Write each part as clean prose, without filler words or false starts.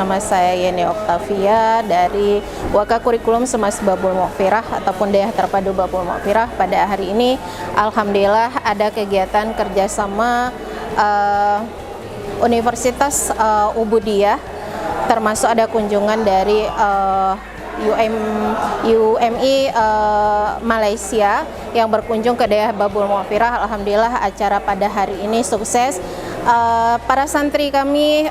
Nama saya Yeni Oktavia dari Waka Kurikulum Semas Babul Mughfirah ataupun Dayah Terpadu Babul Mughfirah. Pada hari ini alhamdulillah ada kegiatan kerjasama Universitas Ubudiyah, termasuk ada kunjungan dari UMI Malaysia yang berkunjung ke Dayah Babul Mughfirah. Alhamdulillah acara pada hari ini sukses. Para santri kami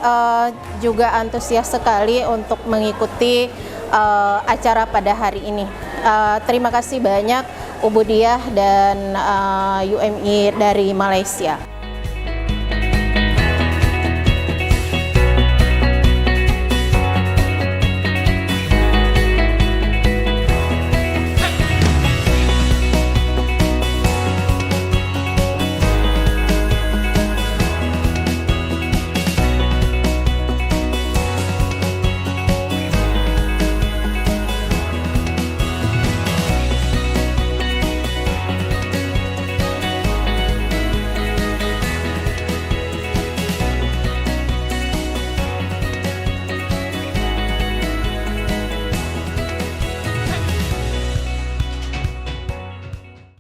juga antusias sekali untuk mengikuti acara pada hari ini. Terima kasih banyak Ubudiyah dan UMI dari Malaysia.